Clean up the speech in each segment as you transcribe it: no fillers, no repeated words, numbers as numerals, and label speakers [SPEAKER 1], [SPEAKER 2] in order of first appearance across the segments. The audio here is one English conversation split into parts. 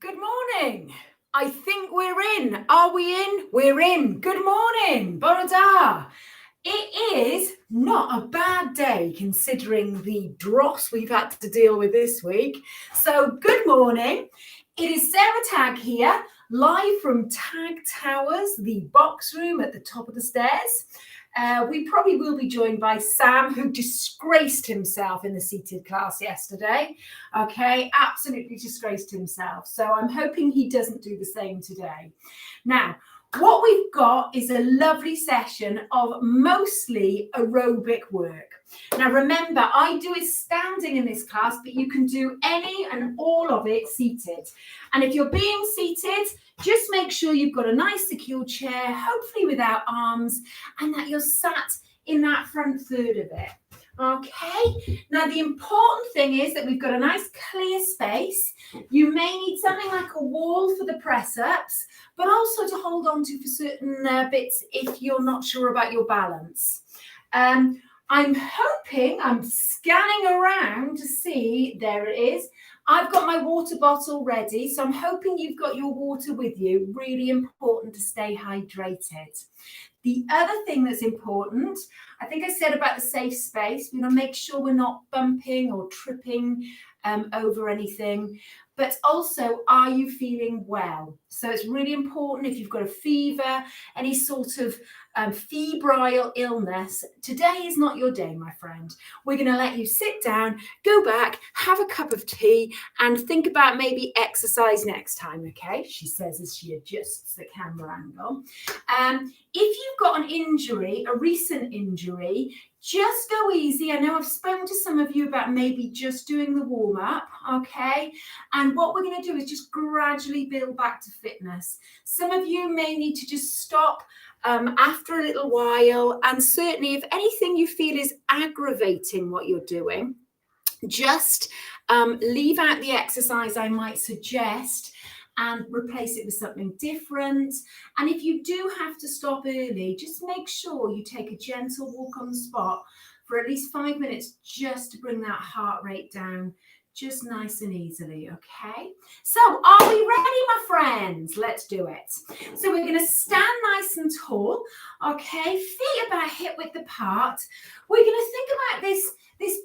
[SPEAKER 1] Good morning. I think we're in. Are we in? We're in. Good morning. Boroda. It is not a bad day considering the dross we've had to deal with this week. So good morning. It is Sarah Tagg here, live from Tagg Towers, the box room at the top of the stairs. We probably will be joined by Sam, who disgraced himself in the seated class yesterday. Okay, absolutely disgraced himself. So I'm hoping he doesn't do the same today. Now, what we've got is a lovely session of mostly aerobic work. Now, remember, I do it standing in this class, but you can do any and all of it seated. And if you're being seated, just make sure you've got a nice secure chair, hopefully without arms, and that you're sat in that front third of it. Okay, now the important thing is that we've got a nice clear space. You may need something like a wall for the press-ups, but also to hold on to for certain bits if you're not sure about your balance. I'm scanning around to see, there it is. I've got my water bottle ready, so I'm hoping you've got your water with you. Really important to stay hydrated. The other thing that's important, I think I said about the safe space, we want to make sure we're not bumping or tripping over anything, but also, are you feeling well? So it's really important if you've got a fever, any sort of febrile illness, today is not your day, my friend. We're going to let you sit down, go back, have a cup of tea, and think about maybe exercise next time, okay? She says as she adjusts the camera angle. If you've got an injury, a recent injury, just go easy. I know I've spoken to some of you about maybe just doing the warm-up, okay? And what we're going to do is just gradually build back to fitness. Some of you may need to just stop after a little while, and certainly if anything you feel is aggravating what you're doing, just leave out the exercise I might suggest and replace it with something different. And if you do have to stop early, just make sure you take a gentle walk on the spot for at least 5 minutes just to bring that heart rate down, just nice and easily, okay? So are we ready, my friends? Let's do it. So we're going to stand nice and tall, okay? Feet about hip width apart. We're going to think about this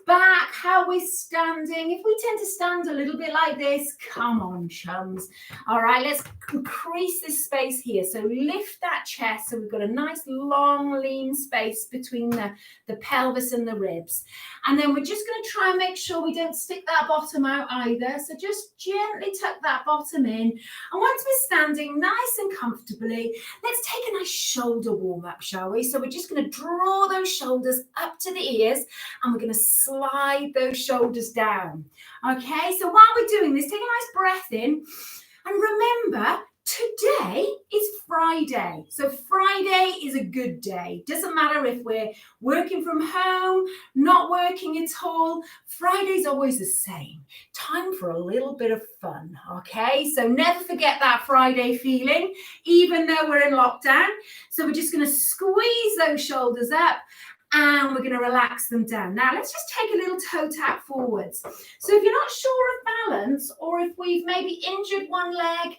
[SPEAKER 1] back, how we're standing. If we tend to stand a little bit like this, come on, chums. All right, let's increase this space here. So lift that chest so we've got a nice long lean space between the pelvis and the ribs. And then we're just going to try and make sure we don't stick that bottom out either. So just gently tuck that bottom in. And once we're standing nice and comfortably, let's take a nice shoulder warm up, shall we? So we're just going to draw those shoulders up to the ears and we're going to slide those shoulders down. Okay, so while we're doing this, take a nice breath in and remember, today is Friday. So Friday is a good day. Doesn't matter if we're working from home, not working at all. Friday's always the same. Time for a little bit of fun, okay? So never forget that Friday feeling, even though we're in lockdown. So we're just going to squeeze those shoulders up and we're going to relax them down. Now, let's just take a little toe tap forwards. So if you're not sure of balance or if we've maybe injured one leg,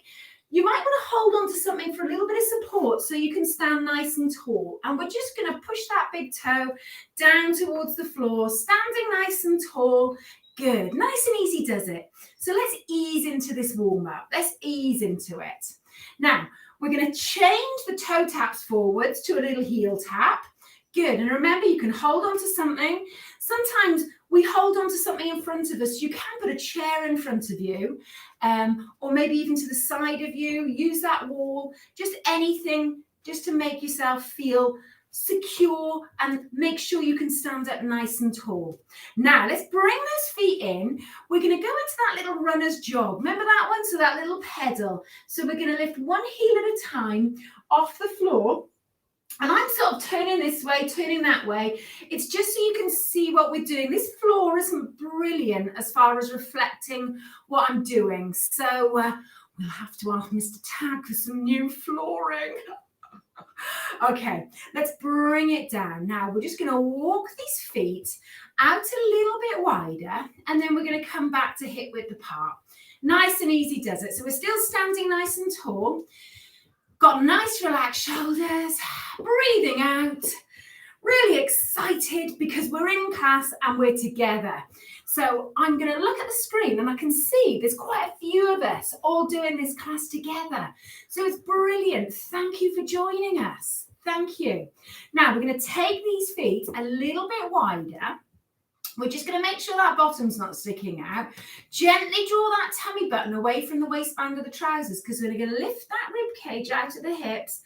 [SPEAKER 1] you might want to hold on to something for a little bit of support so you can stand nice and tall. And we're just going to push that big toe down towards the floor, standing nice and tall. Good. Nice and easy does it. So let's ease into this warm-up. Let's ease into it. Now, we're going to change the toe taps forwards to a little heel tap. Good. And remember, you can hold on to something. Sometimes we hold on to something in front of us. You can put a chair in front of you, or maybe even to the side of you. Use that wall, just anything, just to make yourself feel secure and make sure you can stand up nice and tall. Now, let's bring those feet in. We're going to go into that little runner's jog. Remember that one? So that little pedal. So we're going to lift one heel at a time off the floor. And I'm sort of turning this way, turning that way. It's just so you can see what we're doing. This floor isn't brilliant as far as reflecting what I'm doing. So we'll have to ask Mr. Tagg for some new flooring. Okay, let's bring it down. Now we're just going to walk these feet out a little bit wider, and then we're going to come back to hip width apart. Nice and easy does it. So we're still standing nice and tall. Got nice relaxed shoulders, breathing out. Really excited because we're in class and we're together. So I'm going to look at the screen and I can see there's quite a few of us all doing this class together. So it's brilliant. Thank you for joining us. Thank you. Now we're going to take these feet a little bit wider. We're just going to make sure that bottom's not sticking out. Gently draw that tummy button away from the waistband of the trousers because we're going to lift that rib cage out at the hips,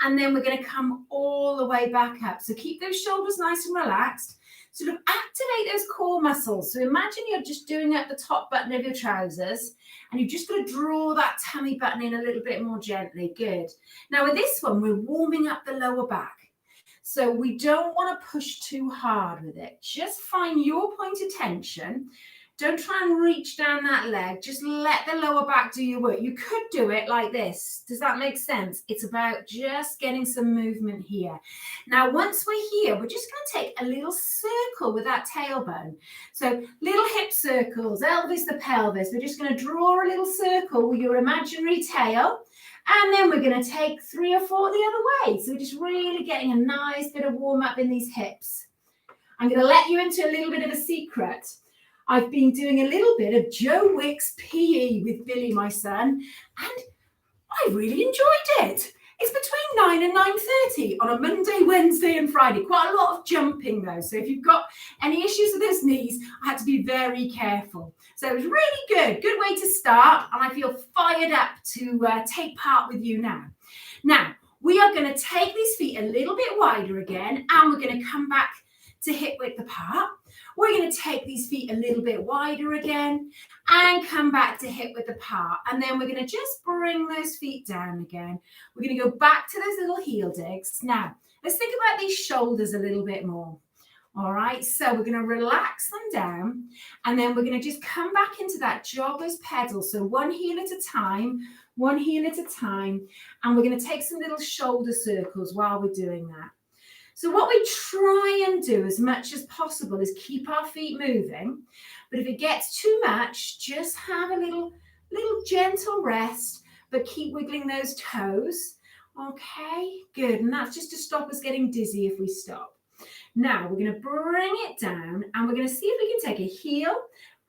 [SPEAKER 1] and then we're going to come all the way back up. So keep those shoulders nice and relaxed. Sort of activate those core muscles. So imagine you're just doing at the top button of your trousers, and you're just going to draw that tummy button in a little bit more gently. Good. Now with this one, we're warming up the lower back. So we don't want to push too hard with it. Just find your point of tension. Don't try and reach down that leg. Just let the lower back do your work. You could do it like this. Does that make sense? It's about just getting some movement here. Now, once we're here, we're just going to take a little circle with that tailbone. So little hip circles, elbows to pelvis. We're just going to draw a little circle with your imaginary tail. And then we're going to take 3 or 4 the other way. So we're just really getting a nice bit of warm up in these hips. I'm going to let you into a little bit of a secret. I've been doing a little bit of Joe Wick's PE with Billy, my son, and I really enjoyed it. It's between 9 and 9:30 on a Monday, Wednesday and Friday. Quite a lot of jumping though. So if you've got any issues with those knees, I had to be very careful. So it was really good. Good way to start. And I feel fired up to take part with you now. Now, we are going to take these feet a little bit wider again, and we're going to come back to hip width apart. We're going to take these feet a little bit wider again and come back to hip width apart. And then we're going to just bring those feet down again. We're going to go back to those little heel digs. Now, let's think about these shoulders a little bit more. All right, so we're going to relax them down, and then we're going to just come back into that jogger's pedal. So one heel at a time, one heel at a time, and we're going to take some little shoulder circles while we're doing that. So what we try and do as much as possible is keep our feet moving. But if it gets too much, just have a little gentle rest, but keep wiggling those toes. Okay, good. And that's just to stop us getting dizzy if we stop. Now we're going to bring it down, and we're going to see if we can take a heel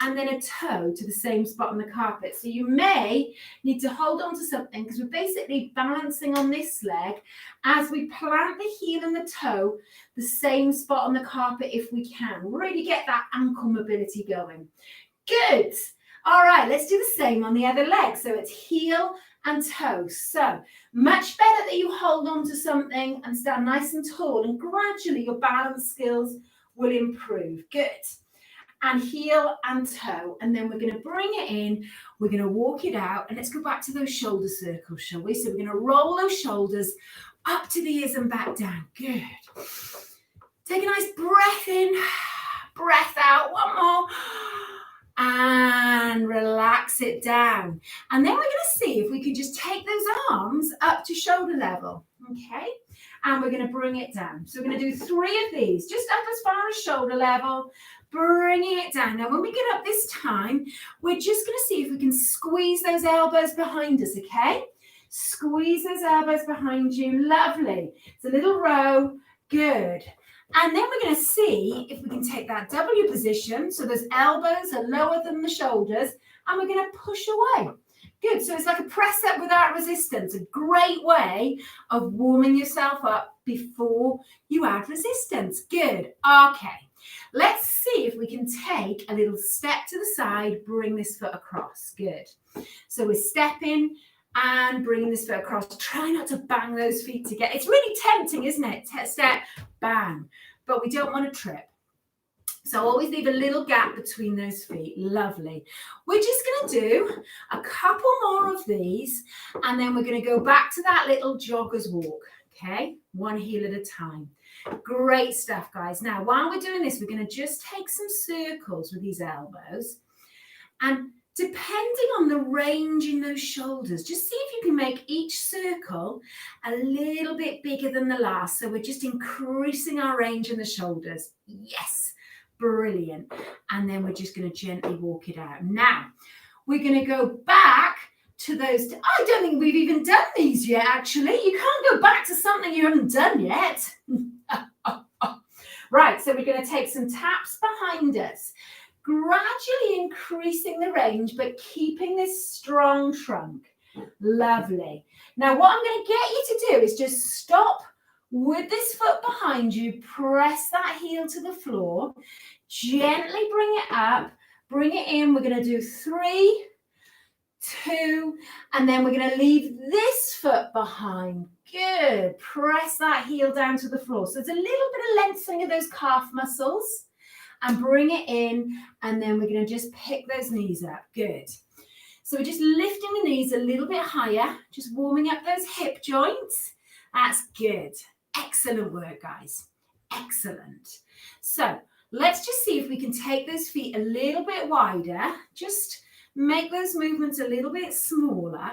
[SPEAKER 1] and then a toe to the same spot on the carpet. So you may need to hold on to something because we're basically balancing on this leg as we plant the heel and the toe the same spot on the carpet if we can. Really get that ankle mobility going. Good. All right, let's do the same on the other leg. So it's heel and toe. So much better that you hold on to something and stand nice and tall, and gradually your balance skills will improve. Good. And heel and toe, and then we're going to bring it in, we're going to walk it out, and let's go back to those shoulder circles, shall we? So we're going to roll those shoulders up to the ears and back down. Good. Take a nice breath in, breath out, one more, and relax it down. And then we're going to see if we can just take those arms up to shoulder level, okay? And we're going to bring it down. So we're going to do 3 of these, just up as far as shoulder level, bringing it down. Now, when we get up this time, we're just going to see if we can squeeze those elbows behind us, okay? Squeeze those elbows behind you. Lovely. It's a little row. Good. And then we're going to see if we can take that W position. So those elbows are lower than the shoulders, and we're going to push away. Good. So it's like a press up without resistance. A great way of warming yourself up before you add resistance. Good. Okay. Let's see if we can take a little step to the side, bring this foot across. Good. So we're stepping and bringing this foot across. Try not to bang those feet together. It's really tempting, isn't it? Step, bang. But we don't want to trip. So always leave a little gap between those feet. Lovely. We're just going to do a couple more of these, and then we're going to go back to that little jogger's walk. Okay, one heel at a time. Great stuff, guys. Now, while we're doing this, we're going to just take some circles with these elbows. And Depending on the range in those shoulders, just see if you can make each circle a little bit bigger than the last. So we're just increasing our range in the shoulders. Yes, brilliant. And then we're just going to gently walk it out. Now, we're going to go back to those. I don't think we've even done these yet, actually. You can't go back to something you haven't done yet. Right, so we're going to take some taps behind us, gradually increasing the range, but keeping this strong trunk. Lovely. Now, what I'm going to get you to do is just stop with this foot behind you, press that heel to the floor, gently bring it up, bring it in. We're going to do 3, 2, and then we're going to leave this foot behind. Good. Press that heel down to the floor. So there's a little bit of lengthening of those calf muscles. And bring it in, and then we're going to just pick those knees up. Good. So we're just lifting the knees a little bit higher, just warming up those hip joints. That's good. Excellent work, guys. Excellent. So let's just see if we can take those feet a little bit wider. Just make those movements a little bit smaller.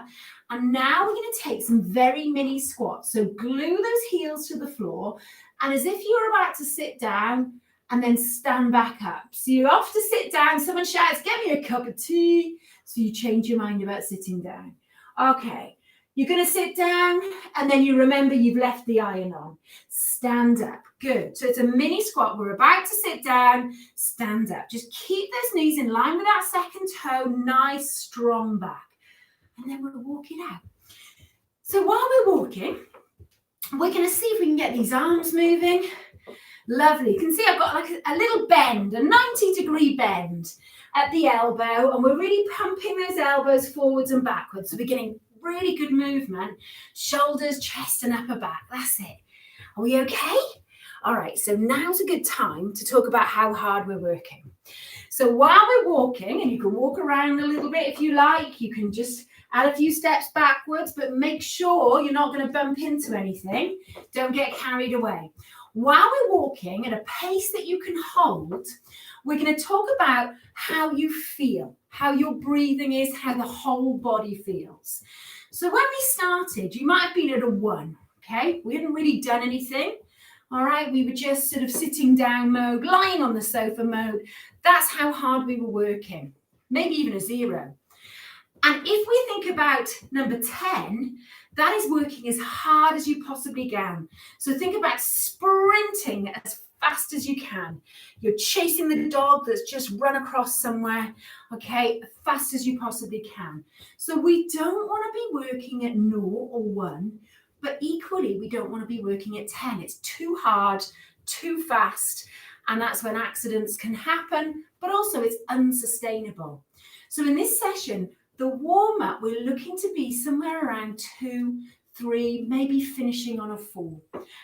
[SPEAKER 1] And now we're going to take some very mini squats. So glue those heels to the floor. And as if you're about to sit down, and then stand back up. So you're off to sit down. Someone shouts, "Get me a cup of tea." So you change your mind about sitting down. Okay, you're going to sit down, and then you remember you've left the iron on. Stand up. Good. So it's a mini squat. We're about to sit down. Stand up. Just keep those knees in line with that second toe. Nice, strong back. And then we'll walk it out. So while we're walking, we're going to see if we can get these arms moving. Lovely. You can see I've got like a little bend, a 90-degree bend at the elbow, and we're really pumping those elbows forwards and backwards. So we're getting really good movement, shoulders, chest, and upper back. That's it. Are we okay? All right, so now's a good time to talk about how hard we're working. So while we're walking, and you can walk around a little bit if you like, you can just add a few steps backwards, but make sure you're not going to bump into anything. Don't get carried away. While we're walking at a pace that you can hold, we're going to talk about how you feel, how your breathing is, how the whole body feels. So when we started, you might have been at a 1, okay? We hadn't really done anything, all right? We were just sort of sitting down mode, lying on the sofa mode. That's how hard we were working, maybe even a 0. And if we think about number 10, that is working as hard as you possibly can. So think about sprinting as fast as you can. You're chasing the dog that's just run across somewhere, okay, as fast as you possibly can. So we don't want to be working at 0 or 1, but equally we don't want to be working at 10. It's too hard, too fast, and that's when accidents can happen, but also it's unsustainable. So in this session, the warm-up, we're looking to be somewhere around 2, 3, maybe finishing on a 4.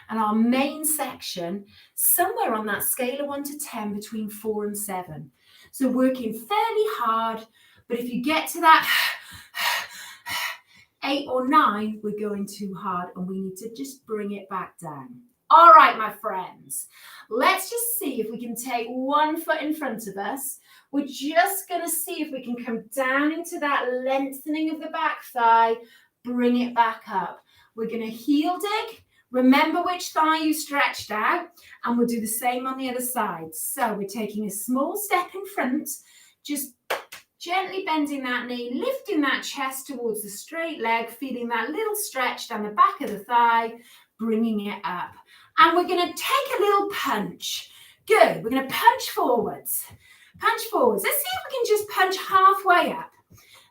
[SPEAKER 1] And our main section, somewhere on that scale of 1 to 10, between 4 and 7. So working fairly hard, but if you get to that 8 or 9, we're going too hard and we need to just bring it back down. All right, my friends, let's just see if we can take one foot in front of us. We're just going to see if we can come down into that lengthening of the back thigh, bring it back up. We're going to heel dig. Remember which thigh you stretched out, and we'll do the same on the other side. So we're taking a small step in front, just gently bending that knee, lifting that chest towards the straight leg, feeling that little stretch down the back of the thigh, bringing it up. And we're going to take a little punch. Good. We're going to punch forwards. Punch forwards. Let's see if we can just punch halfway up.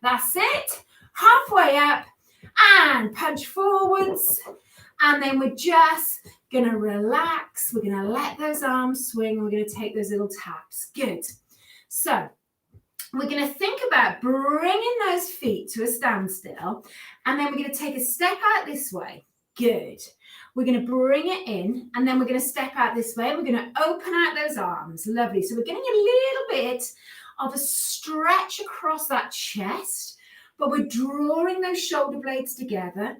[SPEAKER 1] That's it. Halfway up and punch forwards. And then we're just going to relax. We're going to let those arms swing. We're going to take those little taps. Good. So we're going to think about bringing those feet to a standstill. And then we're going to take a step out this way. Good. We're going to bring it in, and then we're going to step out this way. We're going to open out those arms. Lovely. So we're getting a little bit of a stretch across that chest, but we're drawing those shoulder blades together,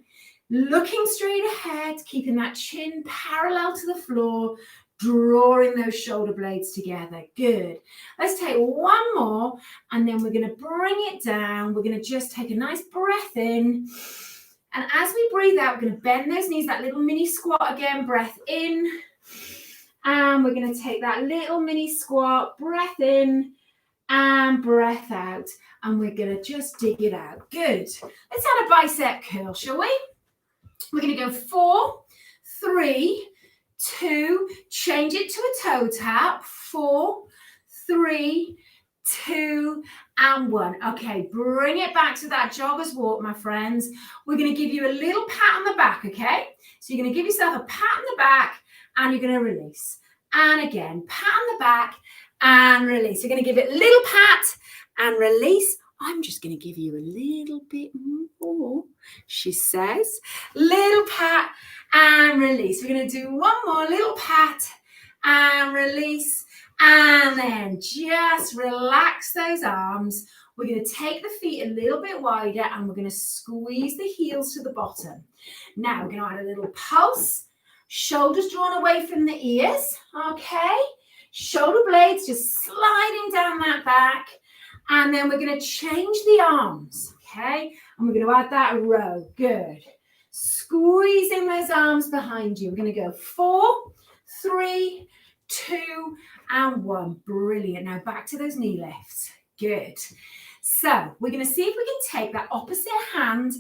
[SPEAKER 1] looking straight ahead, keeping that chin parallel to the floor. drawing those shoulder blades together. Good. Let's take one more, and then we're going to bring it down. We're going to just take a nice breath in. And as we breathe out, we're going to bend those knees, that little mini squat again, breath in. And we're going to take that little mini squat, breath in and breath out. And we're going to just dig it out. Good. Let's add a bicep curl, shall we? We're going to go 4, 3, 2, change it to a toe tap. 4, 3, 2, and 1. Okay, bring it back to that jogger's walk, my friends. We're going to give you a little pat on the back, okay? So you're going to give yourself a pat on the back and you're going to release. And again, pat on the back and release. You're going to give it a little pat and release. I'm just going to give you a little bit more, she says. Little pat and release. We're going to do one more little pat and release. And then just relax those arms. We're going to take the feet a little bit wider and we're going to squeeze the heels to the bottom. Now we're going to add a little pulse. Shoulders drawn away from the ears. Okay. Shoulder blades just sliding down that back. And then we're going to change the arms. Okay. And we're going to add that row. Good. Squeezing those arms behind you. We're going to go 4, 3, 2, and 1. Brilliant. Now back to those knee lifts. Good. So we're going to see if we can take that opposite hand,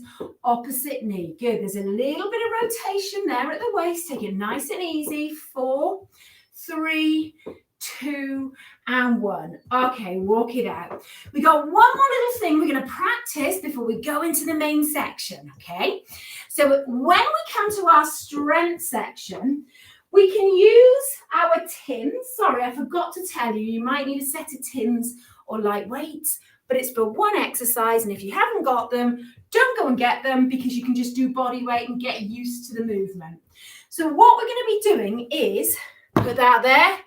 [SPEAKER 1] opposite knee. Good. There's a little bit of rotation there at the waist. Take it nice and easy. 4, 3, 2, and 1. Okay, walk it out. We got one more little thing we're going to practice before we go into the main section. Okay. So when we come to our strength section, we can use our tins. Sorry, I forgot to tell you, you might need a set of tins or light weights, but it's for one exercise. And if you haven't got them, don't go and get them because you can just do body weight and get used to the movement. So what we're going to be doing is, put that there,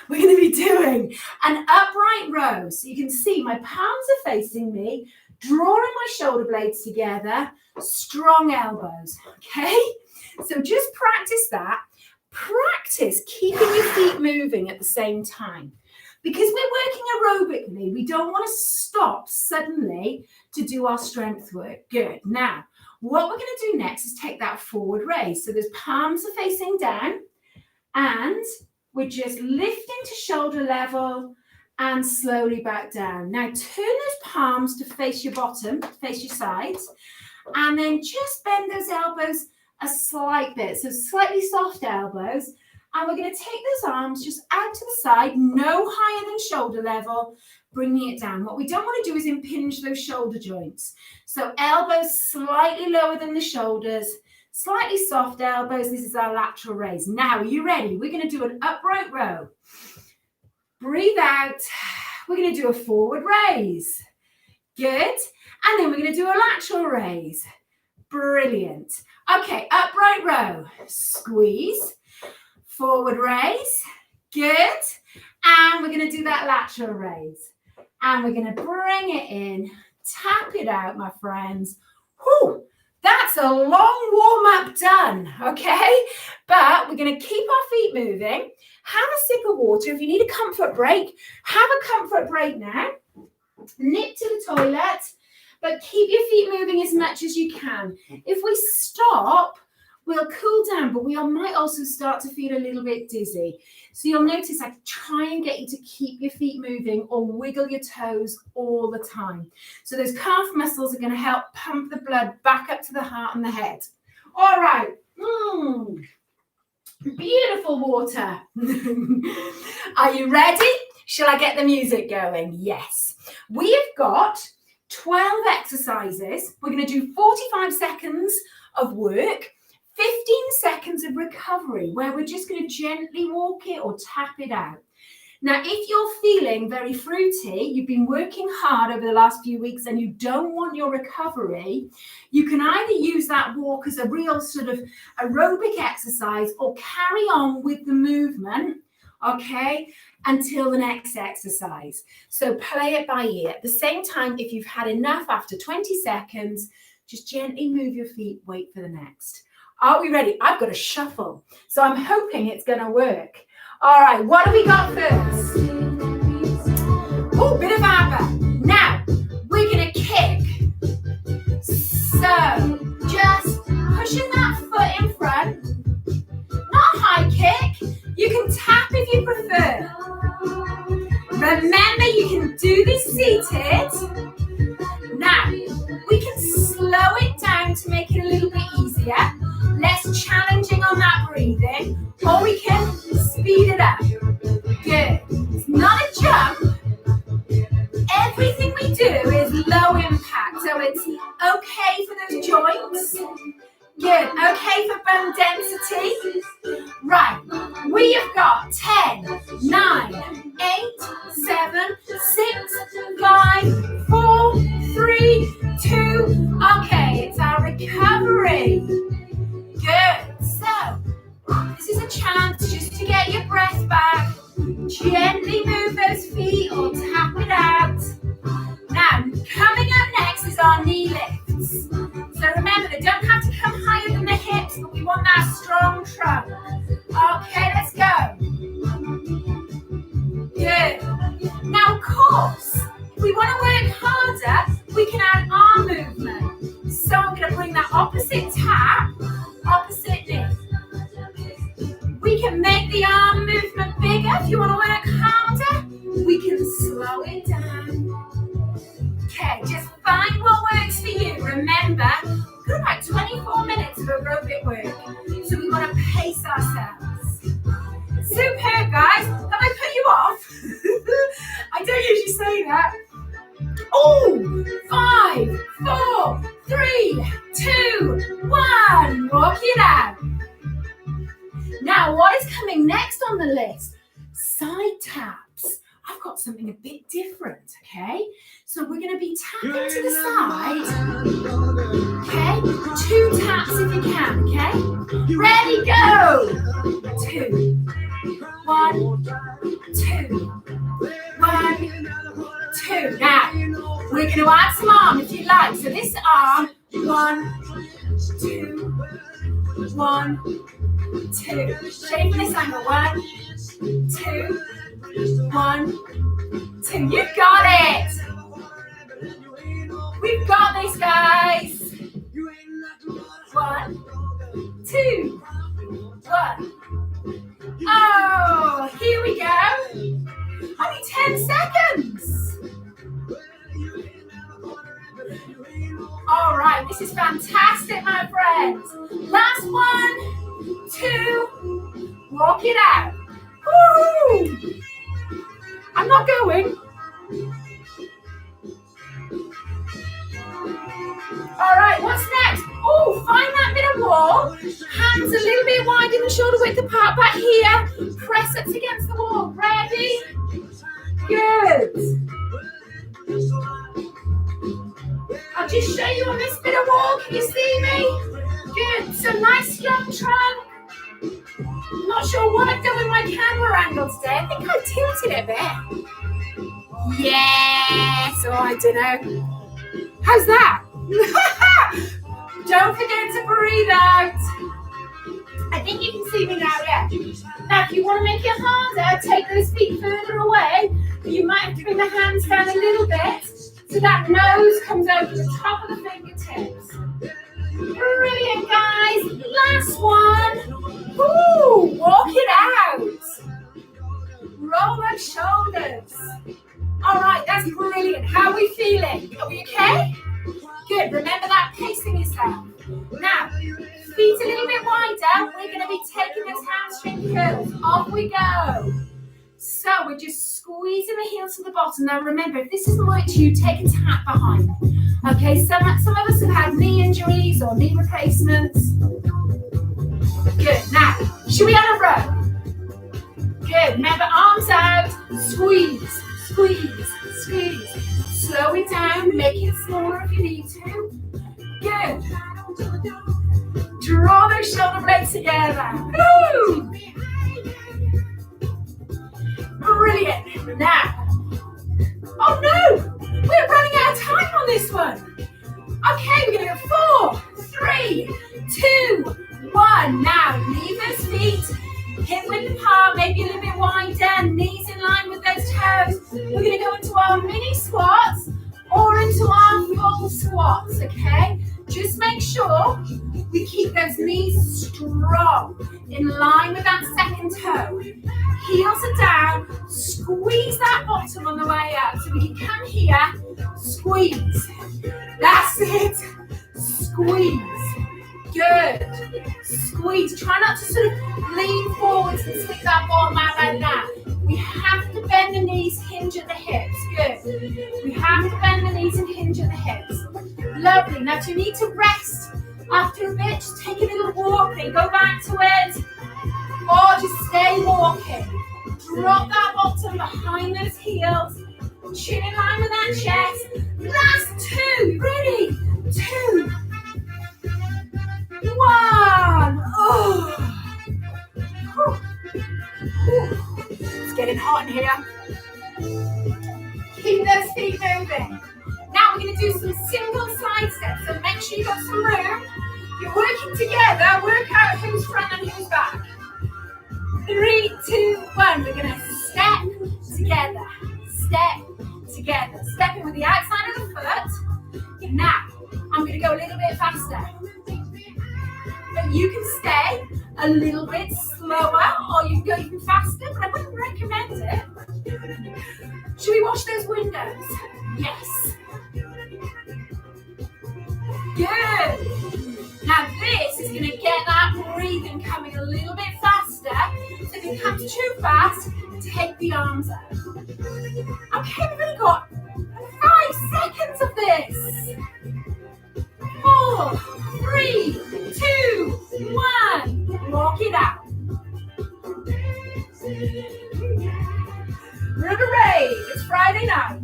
[SPEAKER 1] we're going to be doing an upright row. So you can see my palms are facing me, drawing my shoulder blades together, strong elbows. Okay, so just practice that. Practice keeping your feet moving at the same time. Because we're working aerobically, we don't want to stop suddenly to do our strength work. Good. Now, what we're going to do next is take that forward raise. So those palms are facing down and we're just lifting to shoulder level and slowly back down. Now, turn those palms to face your bottom, face your sides, and then just bend those elbows a slight bit. So slightly soft elbows. And we're going to take those arms just out to the side, no higher than shoulder level, bringing it down. What we don't want to do is impinge those shoulder joints. So elbows slightly lower than the shoulders, slightly soft elbows. This is our lateral raise. Now, are you ready? We're going to do an upright row. Breathe out. We're going to do a forward raise. Good. And then we're going to do a lateral raise. Brilliant. Okay, upright row. Squeeze. Forward raise, good. And we're going to do that lateral raise. And we're going to bring it in, tap it out, my friends. Whew, that's a long warm-up done, okay? But we're going to keep our feet moving. Have a sip of water. If you need a comfort break, have a comfort break now. Nip to the toilet, but keep your feet moving as much as you can. If we stop, we'll cool down, but we might also start to feel a little bit dizzy. So you'll notice I try and get you to keep your feet moving or wiggle your toes all the time. So those calf muscles are going to help pump the blood back up to the heart and the head. All right. Beautiful water. Are you ready? Shall I get the music going? Yes. We have got 12 exercises. We're going to do 45 seconds of work, 15 seconds of recovery, where we're just going to gently walk it or tap it out. Now, if you're feeling very fruity, you've been working hard over the last few weeks and you don't want your recovery, you can either use that walk as a real sort of aerobic exercise or carry on with the movement, okay, until the next exercise. So play it by ear. At the same time, if you've had enough after 20 seconds, just gently move your feet, wait for the next. Are we ready? I've got a shuffle, so I'm hoping it's going to work. All right, what do we got first? Oh, bit of ABBA. Now, we're going to kick. So, just pushing that foot in front. Not a high kick. You can tap if you prefer. Remember, you can do this seated. Now, we can slow it down to make it a little bit easier, less challenging on that breathing, or we can speed it up. Good. It's not a jump. Everything we do is low impact, so it's okay for those joints. Good. Okay for bone density. Right. We have got 10, 9, 8, 7, 6, 5, 4, 3, 2. Okay, it's our recovery. Good. So, this is a chance just to get your breath back. Gently move those feet or tap it out. Now, coming up next is our knee lifts. So remember, they don't have to come higher than the hips, but we want that strong trunk. Okay, let's go. Good. Now, of course, if we want to work harder, we can add arm movement. So I'm going to bring that opposite tap, opposite knee. We can make the arm movement bigger. If you want to work harder, we can slow it down. Okay, just find what works for you. Remember, we've got about 24 minutes of aerobic work, so we want to pace ourselves. Superb, guys. Have I put you off? I don't usually say that. Oh, 5, 4, 3, 2, 1. Walk it out. Now, what is coming next on the list? Side taps. I've got something a bit different, okay? So we're going to be tapping to the side. Okay? 2 taps if you can, okay? Ready, go! 2, 1, 2, 1, 2. Now, we're going to add some arm if you like. So this arm, 1, 2, 1, 2. Shape this angle, 1, 2, 1, 2. You've got it. We've got this, guys. 1, 2, 1. Oh, here we go. Only 10 seconds. All right, this is fantastic, my friends. Last 1, 2. Walk it out. Woo! I'm not going. All right, what's next? Oh, find that bit of wall. Hands a little bit wide in the shoulder width apart. Back here. Press up against the wall. Ready? Good. I'll just show you on this bit of wall. Can you see me? Good. So nice strong trunk. I'm not sure what I've done with my camera angle today. I think I tilted it a bit. Yes. Oh, I don't know. How's that? Don't forget to breathe out. I think you can see me now, yeah. Now, if you want to make it harder, take those feet further away. You might have to bring the hands down a little bit so that nose comes over the top of the fingertips. Brilliant, guys. Last one. Woo, walk it out. Roll those shoulders. All right, that's brilliant. How are we feeling? Are we okay? Good. Remember that pacing yourself. Now, feet a little bit wider. We're going to be taking those hamstring curls. Off we go. So we're just squeezing the heels to the bottom. Now remember, if this doesn't work to you, take a tap behind. Okay, some of us have had knee injuries or knee replacements. Good. Now, should we have a row? Good. Remember, arms out. Squeeze, squeeze, squeeze. Slow it down. Make it smaller if you need to. Good. Draw those shoulder blades together. Woo! Brilliant. Now, oh no, we're running out of time on this one. Okay, we're going to go 4, 3, 2, 1. Now, leave those feet Hip width apart, maybe a little bit wider, knees in line with those toes. We're going to go into our mini squats or into our full squats, okay? Just make sure we keep those knees strong, in line with that second toe. Heels are down, squeeze that bottom on the way up. So we can come here, squeeze. That's it, squeeze. Good. Squeeze. Try not to sort of lean forwards and stick that bottom out like that. We have to bend the knees, hinge at the hips. Good. We have to bend the knees and hinge at the hips. Lovely. Now, if you need to rest after a bit, just take a little walking. Go back to it. Or just stay walking. Drop that bottom behind those heels. Chin in line with that chest. Last two. Ready? 2, 1. Oh. It's getting hot in here. Keep those feet moving. Now we're going to do some single side steps. So make sure you've got some room. You're working together. Work out who's front and who's back. 3, 2, 1. We're going to step together. Step together. Stepping with the outside of the foot. Now, I'm going to go a little bit faster. But you can stay a little bit slower or you can go even faster, but I wouldn't recommend it. Should we wash those windows? Yes. Good. Now this is going to get that breathing coming a little bit faster. So if it comes too fast, take the arms up. Okay, we've only got 5 seconds of this. 4, 3, 2, 1. Walk it out. River Rave. It's Friday night.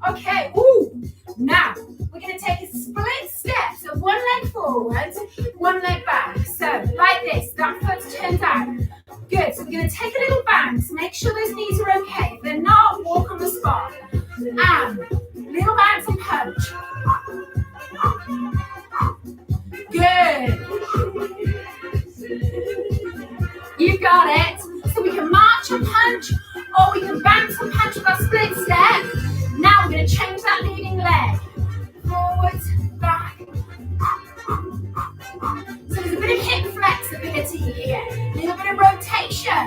[SPEAKER 1] Okay. Ooh. Now we're going to take a split step. So one leg forward, one leg back. So like this. That foot's turned out. Good. So we're going to take a little bounce. Make sure those knees are okay. If they're not, walk on the spot. And little bounce and punch. Good. You've got it. So we can march and punch, or we can bounce and punch with our split step. Now we're going to change that leading leg. Forward, back. So there's a bit of hip flexibility here. A little bit of rotation.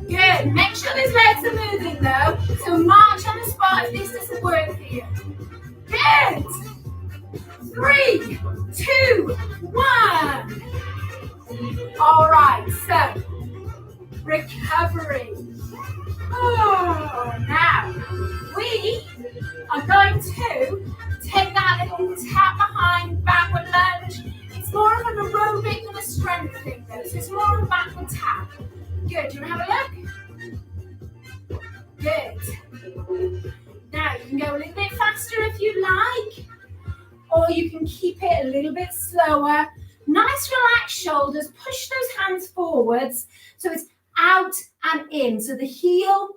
[SPEAKER 1] Good. Make sure those legs are moving though. So march on the spot if this doesn't work for you. Good. 3, 2, 1. All right, so recovery. Oh, now we are going to take that little tap behind backward lunge. It's more of an aerobic than a strength thing though, so it's more of a backward tap. Good, do you want to have a look? Good. Now you can go a little bit faster if you like, or you can keep it a little bit slower. Nice relaxed shoulders, push those hands forwards so it's out and in. So the heel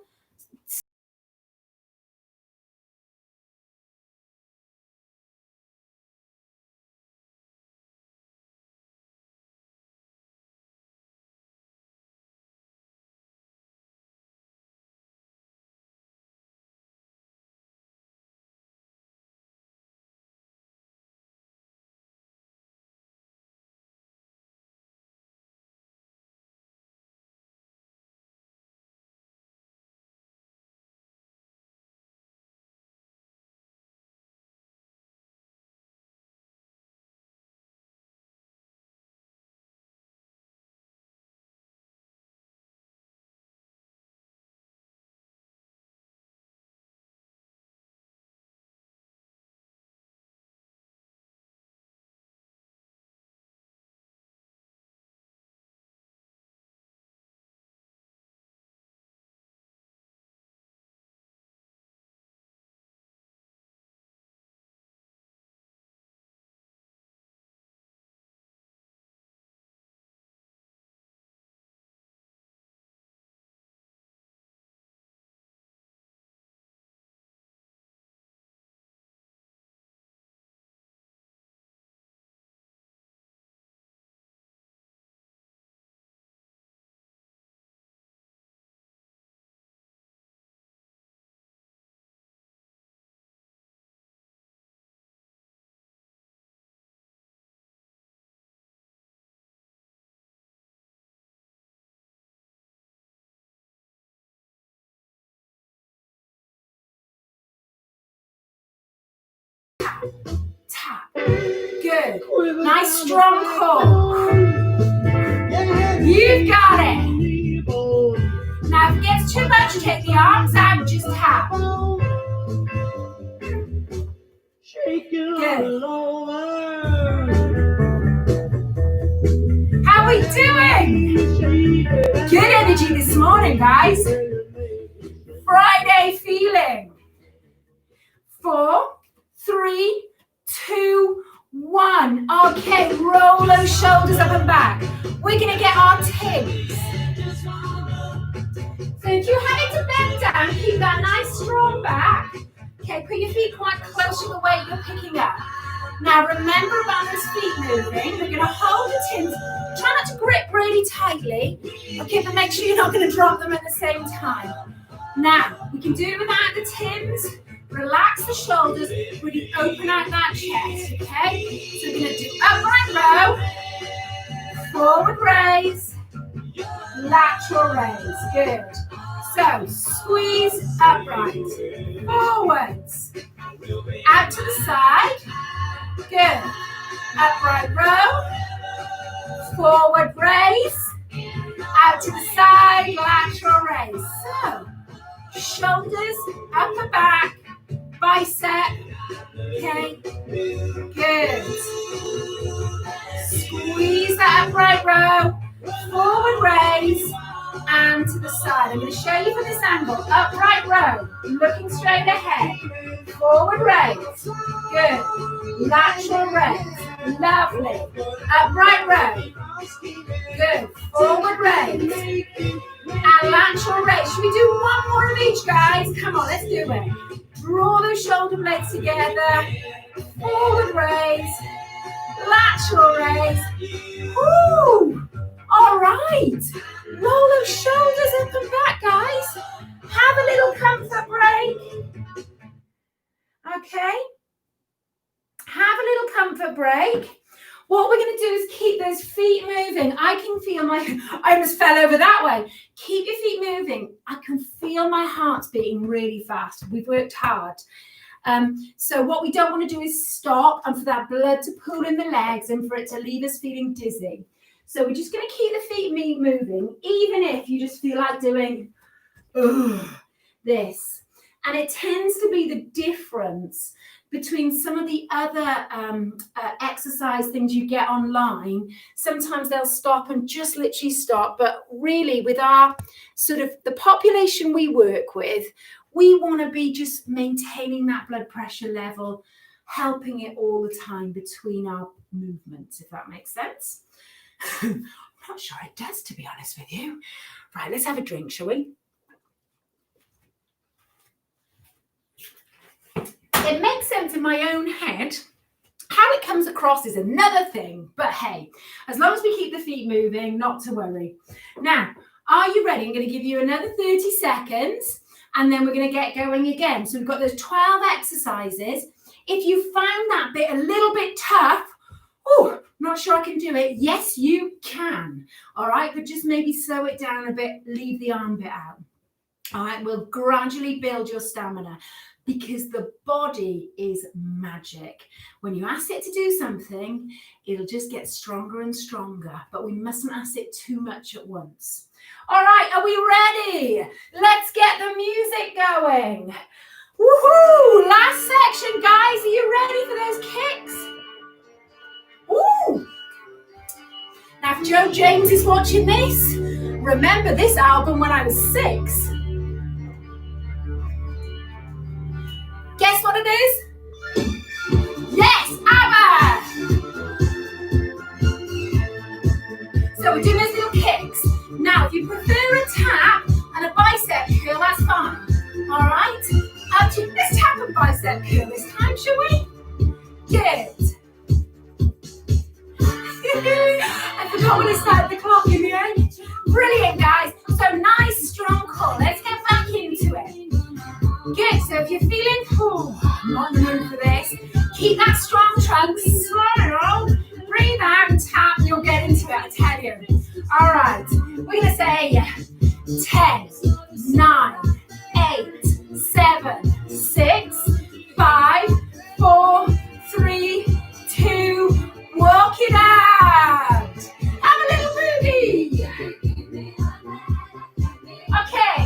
[SPEAKER 1] tap. Good. Nice strong core. You've got it. Now if it gets too much, take the arms out, just tap. Good. How are we doing? Good energy this morning, guys. Friday feeling. 4, 3, 2, 1. Okay, roll those shoulders up and back. We're going to get our tips. So if you're having to bend down, keep that nice strong back. Okay, put your feet quite close to the weight you're picking up. Now remember about those feet moving. We're going to hold the tins. Try not to grip really tightly. Okay, but make sure you're not going to drop them at the same time. Now, we can do it without the tins. Relax the shoulders, really open out that chest, okay? So we're going to do upright row, forward raise, lateral raise. Good. So, squeeze upright, forwards, out to the side. Good. Upright row, forward raise, out to the side, lateral raise. So, shoulders up and back, bicep, okay, good. Squeeze that upright row, forward raise, and to the side. I'm going to show you from this angle. Upright row, looking straight ahead, forward raise, good. Lateral raise, lovely. Upright row, good. Forward raise, and lateral raise. Should we do one more of each, guys? Come on, let's do it. Draw those shoulder blades together. Forward raise. Lateral raise. Woo! All right. Roll those shoulders up and back, guys. Have a little comfort break. Okay. Have a little comfort break. What we're going to do is keep those feet moving. I can feel I almost fell over that way. Keep your feet moving. I can feel my heart beating really fast. We've worked hard. So what we don't want to do is stop and for that blood to pool in the legs and for it to leave us feeling dizzy. So we're just going to keep the feet moving, even if you just feel like doing this. And it tends to be the difference between some of the other exercise things you get online. Sometimes they'll stop and just literally stop. But really with our sort of the population we work with, we want to be just maintaining that blood pressure level, helping it all the time between our movements, if that makes sense. I'm not sure it does, to be honest with you. Right, let's have a drink, shall we? It makes sense in my own head. How it comes across is another thing. But hey, as long as we keep the feet moving, not to worry. Now, are you ready? I'm going to give you another 30 seconds and then we're going to get going again. So we've got those 12 exercises. If you found that bit a little bit tough, not sure I can do it. Yes, you can. All right, but just maybe slow it down a bit, leave the arm bit out. All right, we'll gradually build your stamina because the body is magic. When you ask it to do something, it'll just get stronger and stronger, but we mustn't ask it too much at once. All right, are we ready? Let's get the music going. Woohoo! Last section, guys. Are you ready for those kicks? Ooh! Now, if Joe James is watching this, remember this album when I was 6. Guess what it is? Yes, ABBA! So we're doing those little kicks. Now, if you prefer a tap and a bicep curl, that's fine. All right? Let's tap a bicep curl this time, shall we? Good. I forgot when I started the clock in the end. Brilliant, guys. So nice, strong core. Let's get back into it. Good. So if you're feeling, not in the mood for this, keep that strong trunk. Slow. Breathe out and tap. You'll get into it, I tell you. All right. We're going to say 10, 9, 8, 7, 6, 5, 4, it out. Have a little boogie. Okay,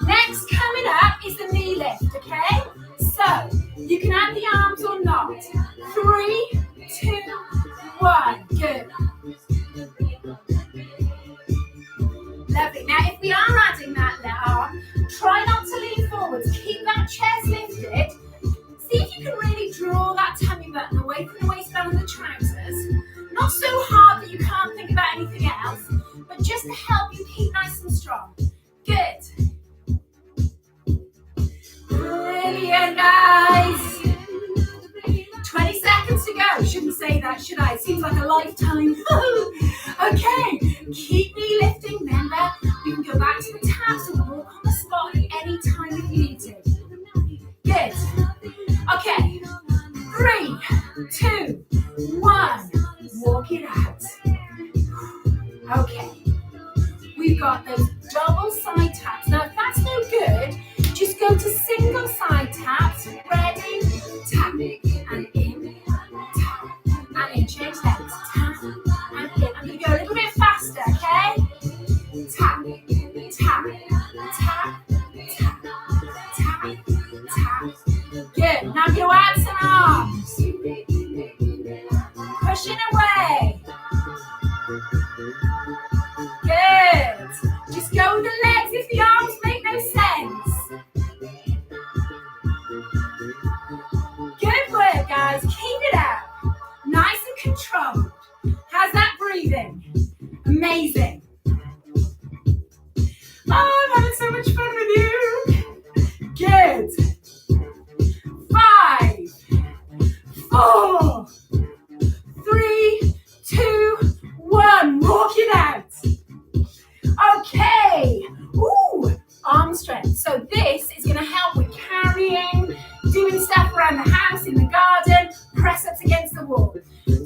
[SPEAKER 1] next coming up is the knee lift, okay? So, you can add the arms or not. 3, 2, 1, good. Lovely. Now, if we are adding that arm, try not to lean forwards. Keep that chest lifted. See if you can really draw that tummy button away from the waistband and the trousers. Not so hard that you can't think about anything else, but just to help you keep nice and strong. Good. Brilliant, guys. 20 seconds to go. Shouldn't say that, should I? It seems like a lifetime. Okay, keep me lifting. Remember, you can go back to the taps and walk on the spot at any time if you need to. Good. Okay, 3, 2, 1. Walk it out. Okay, we've got those double side taps. Now, if that's no good, just go to single side taps. Ready? Tap and in. Tap and in. Change legs. Tap and in. I'm going to go a little bit faster, okay? Tap, tap, tap, tap, tap, tap. Good. Now I'm going to add some arms. Pushing away. Good. Just go with the legs if the arms make no sense. Good work, guys. Keep it up. Nice and controlled. How's that breathing? Amazing. Oh, I'm having so much fun with you. Good. 5, 4, 3, 2, 1. Walk it out. Okay. Ooh, arm strength. So this is going to help with carrying, doing stuff around the house, in the garden, press-ups against the wall.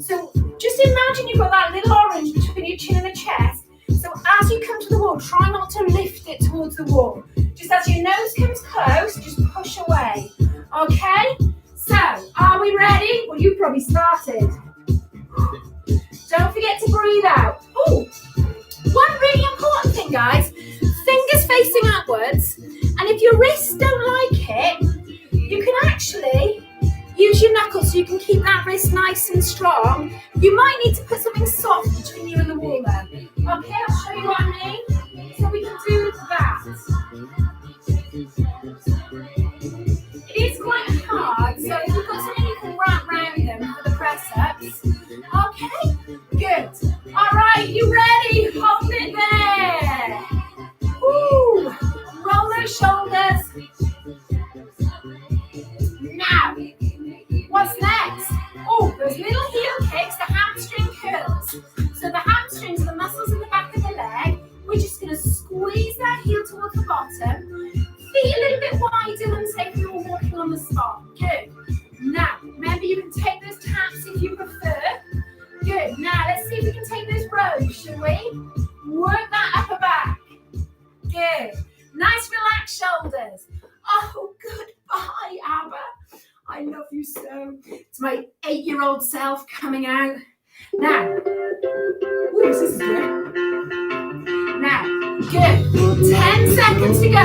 [SPEAKER 1] So just imagine you've got that little orange between your chin and the chest. So as you come to the wall, try not to lift it towards the wall. Just as your nose comes close, just push away. Okay? So, are we ready? Well, you probably started. Don't forget to breathe out. Oh, one really important thing, guys. Fingers facing outwards. And if your wrists don't like it, you can actually use your knuckles so you can keep that wrist nice and strong. You might need to put something soft between you and the wall there. Okay, I'll show you what I mean. So we can do that. It is quite hard, so if you've got something you can wrap around them for the press-ups. Okay, good. All right, you ready? Hold it there. Woo! Roll those shoulders. Now, what's next? Oh, those little heel kicks, the hamstring curls. So the hamstrings are the muscles in the back of the leg. We're just going to squeeze that heel towards the bottom. Feet a little bit wider than say if you were walking on the spot. Good. Now, remember you can take those taps if you prefer. Good. Now, let's see if we can take those rows, shall we? Work that upper back. Good. Nice relaxed shoulders. Oh, goodbye, Abba. I love you so. It's my 8-year-old self coming out. Now, ooh, this is good. Now, good. 10 seconds to go.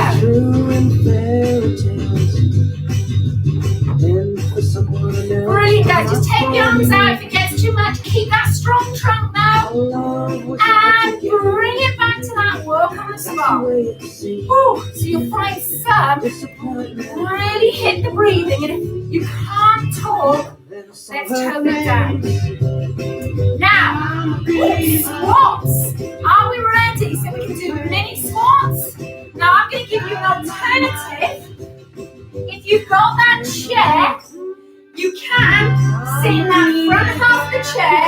[SPEAKER 1] Brilliant, guys. Just take the arms out if it gets too much. Keep that strong trunk now. And bring it back to that walk on the spot. Ooh, so you'll find some really hit the breathing. And if you can't talk, let's tone it down. Now, squats. Are we ready? So we can do mini squats. Now I'm going to give you an alternative. If you've got that chair, you can sit in that front half of the chair,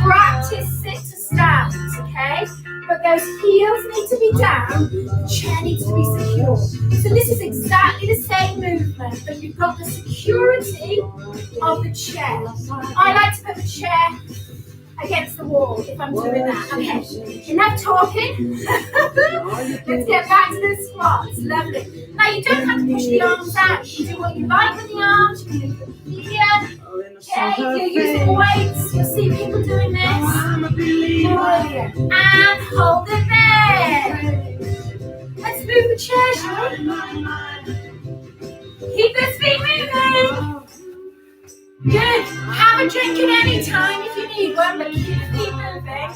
[SPEAKER 1] practice sit to stand, okay? But those heels need to be down, the chair needs to be secure. So this is exactly the same movement, but you've got the security of the chair. I like to put the chair against the wall if I'm doing that. Okay, enough talking. Let's get back to the squats. Lovely. Now you don't have to push the arms out. You can do what you like with the arms. You can leave them here. Okay, if you're using weights, you'll see people doing this. Brilliant. And hold it there. Let's move the chair, shall we? Keep those feet moving. Good. Have a drink at any time if you need one, but keep the feet moving.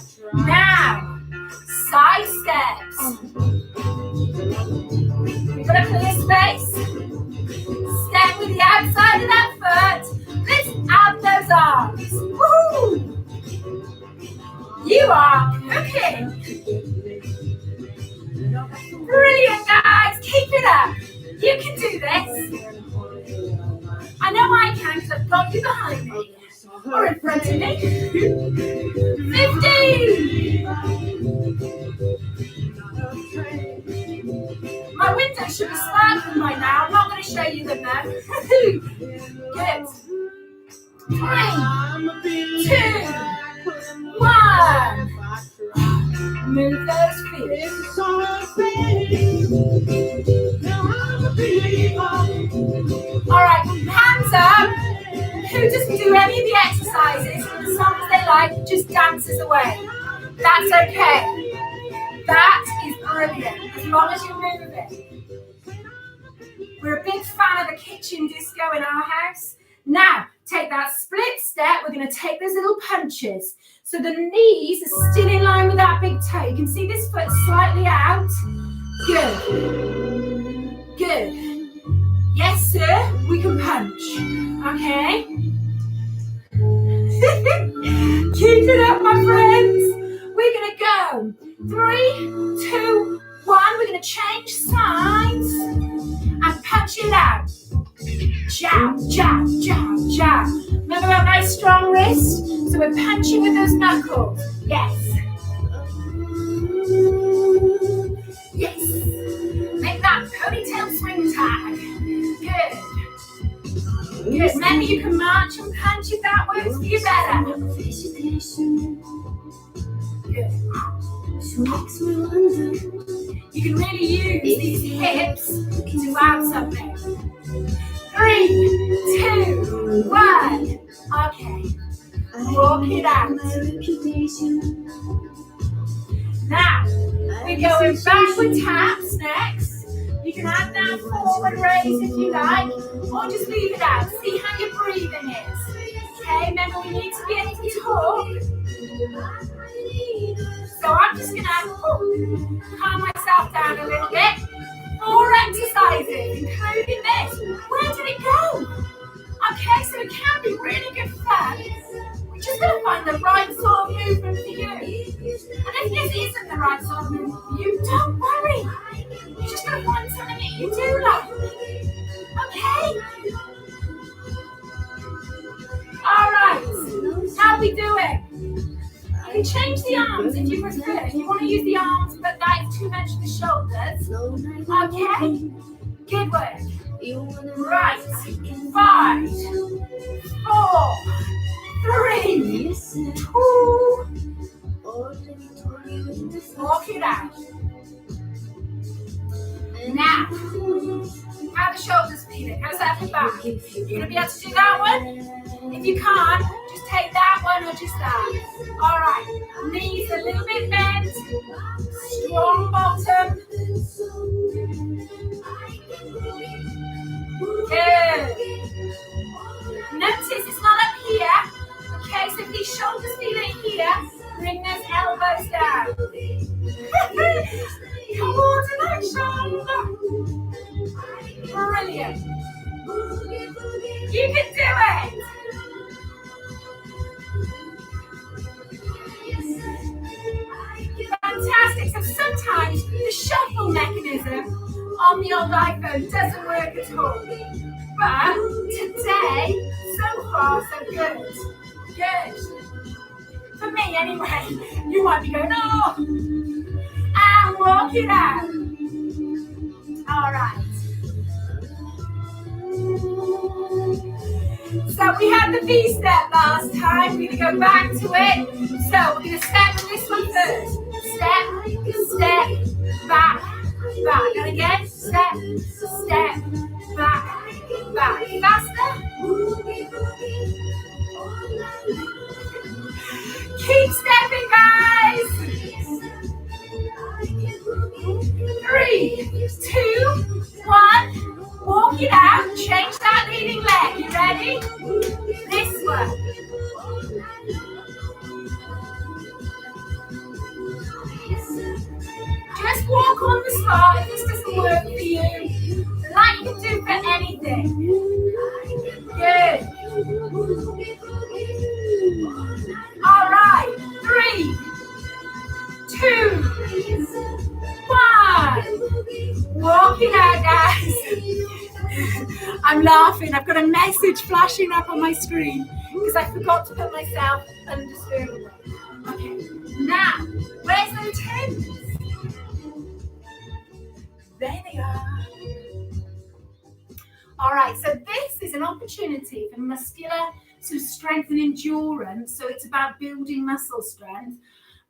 [SPEAKER 1] Now, side steps. We've got a clear space. Step with the outside of that foot. Lift out those arms. Woo! You are cooking. Brilliant, guys. Keep it up. You can do this. I know I can because I've got you behind me. Or in front of me. 15. My window should be sparkling by now. I'm not going to show you them now. Good. 3, 2, 1. Move those feet. Alright, hands up. Who doesn't do any of the exercises and the songs they like just dances away? That's okay. That is brilliant, as long as you're moving. We're a big fan of the kitchen disco in our house. Now, take that split step. We're going to take those little punches. So the knees are still in line with that big toe. You can see this foot slightly out. Good. Good. Yes, sir. We can punch. Okay. Keep it up, my friends. We're going to go 3, 2, 1. We're going to change sides and punch it out. Jab, jab, jab, jab. Remember our nice strong wrist? So we're punching with those knuckles. Yes. Yes. Make that ponytail swing tag. Good. Good. Remember you can march and punch if that works for you better. Good. You can really use these hips to add something. 3, 2, 1. Okay. Walk it out. Now, we're going backward taps next. You can add that forward raise if you like, or just leave it out. See how your breathing is. Okay, remember we need to be able to talk. So I'm just going to calm myself down a little bit. 4 exercises, including this. Where did it go? Okay, so it can be really good fun. We're just going to find the right sort of movement for you. And if this isn't the right sort of movement for you, don't worry. You're just going to find something that you do like. Okay? All right. How are we doing? You can change the arms if you prefer. If you want to use the arms, but that is too much for the shoulders. Okay? Good work. Right. 5, 4, 3, 2. Walk it out. Now, how are the shoulders feeling? How's that for back? You're going to be able to do that one? If you can't, just take that one or just that. All right. Knees a little bit bent. Strong bottom. Good. Notice it's not up here. Okay, so if these shoulders feel it here, bring those elbows down. Coordination. Brilliant. You can do it. Fantastic. So sometimes the shuffle mechanism on the old iPhone doesn't work at all. But today, so far, so good. Good. For me, anyway. You might be going, oh. And walk it out. All right. So we had the V step last time. We're going to go back to it. So we're going to step with this one first. Step, back, back. And again, step, back, back. Faster. All right, 3, 2, 1. Walk it out, guys. I'm laughing. I've got a message flashing up on my screen because I forgot to put myself under spoon. Okay, now, where's the Tims? There they are. All right, so this is an opportunity for muscular strength and endurance. So it's about building muscle strength.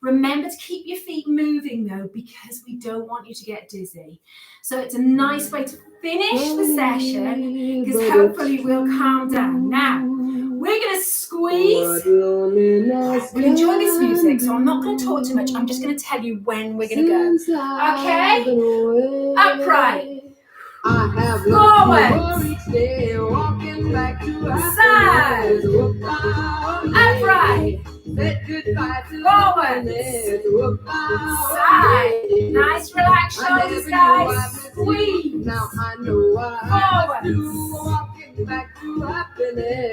[SPEAKER 1] Remember to keep your feet moving though, because we don't want you to get dizzy. So it's a nice way to finish the session, because hopefully we'll calm down. Now, we're going to squeeze. We'll enjoy this music, so I'm not going to talk too much. I'm just going to tell you when we're going to go. Okay? Upright. Forward. Side. Upright. Forward. Side. Nice relaxed shoulders, guys. Squeeze. Forward.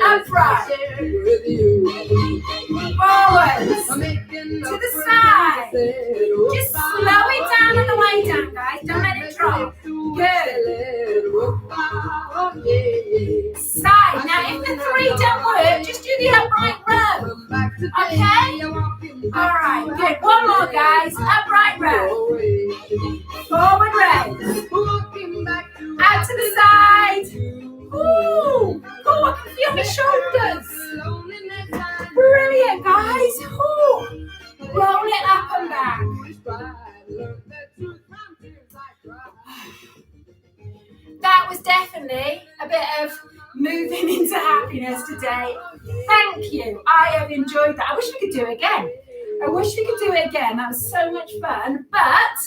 [SPEAKER 1] Upright. Forward. To the side. Just slow it down on the way down, guys. Don't let it drop. Good. Side. Now, if the 3 don't work, just do the upright row. Okay? All right. Good. One more, guys. Upright row. Forward row. Out to the side. Ooh. Oh, I can feel my shoulders. Brilliant, guys. Ooh. Roll it up and back. That was definitely a bit of moving into happiness today. Thank you. I have enjoyed that. I wish we could do it again. That was so much fun. But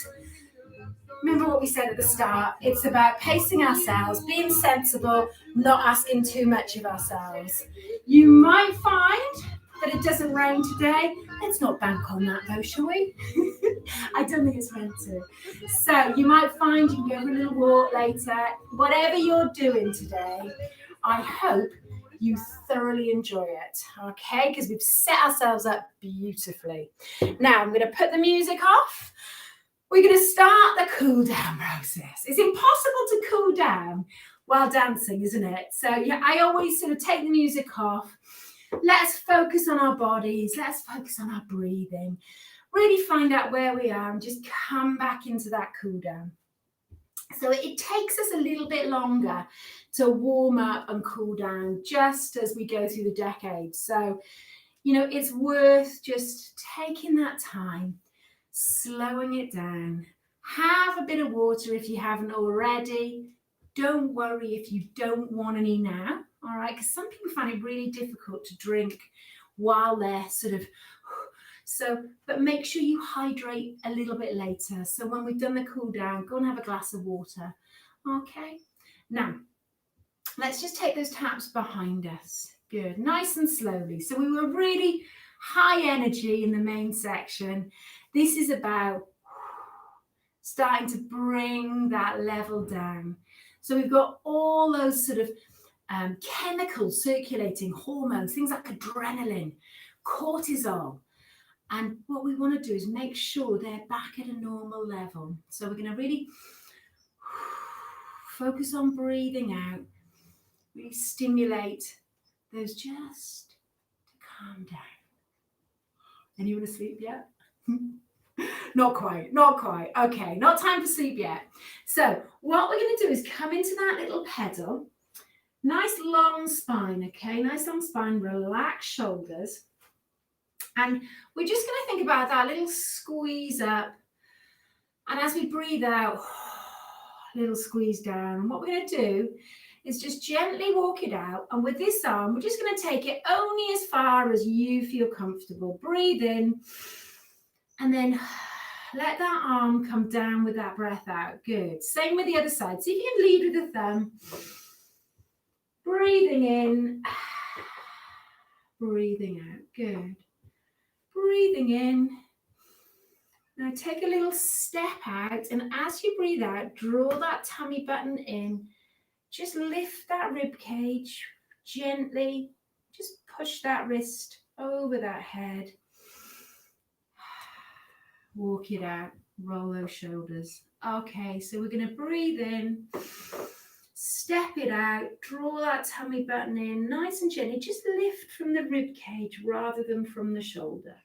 [SPEAKER 1] remember what we said at the start. It's about pacing ourselves, being sensible, not asking too much of ourselves. You might find that it doesn't rain today. Let's not bank on that though, shall we? I don't think it's meant to. So you might find you can go for a little walk later. Whatever you're doing today, I hope you thoroughly enjoy it, okay? Because we've set ourselves up beautifully. Now I'm going to put the music off. We're going to start the cool down process. It's impossible to cool down while dancing, isn't it? So yeah, I always sort of take the music off. Let's focus on our bodies. Let's focus on our breathing. Really find out where we are and just come back into that cool down. So it takes us a little bit longer to warm up and cool down just as we go through the decades. So, you know, it's worth just taking that time, slowing it down. Have a bit of water if you haven't already. Don't worry if you don't want any now. All right, because some people find it really difficult to drink while they're sort of, but make sure you hydrate a little bit later. So when we've done the cool down, go and have a glass of water. Okay, now let's just take those taps behind us. Good, nice and slowly. So we were really high energy in the main section. This is about starting to bring that level down. So we've got all those sort of chemicals circulating, hormones, things like adrenaline, cortisol. And what we want to do is make sure they're back at a normal level. So we're going to really focus on breathing out, really stimulate those just to calm down. Anyone asleep yet? Not quite. Okay, not time for sleep yet. So what we're going to do is come into that little pedal. Nice long spine, okay? Nice long spine, relax shoulders. And we're just going to think about that little squeeze up. And as we breathe out, little squeeze down. And what we're going to do is just gently walk it out. And with this arm, we're just going to take it only as far as you feel comfortable. Breathe in. And then let that arm come down with that breath out. Good. Same with the other side. See if you can lead with the thumb. Breathing in, breathing out. Good. Breathing in. Now take a little step out, and as you breathe out, draw that tummy button in. Just lift that rib cage gently Just push that wrist over that head. Walk it out. Roll those shoulders. Okay, so we're going to breathe in. Step it out. Draw that tummy button in. Nice and gently. Just lift from the rib cage rather than from the shoulder.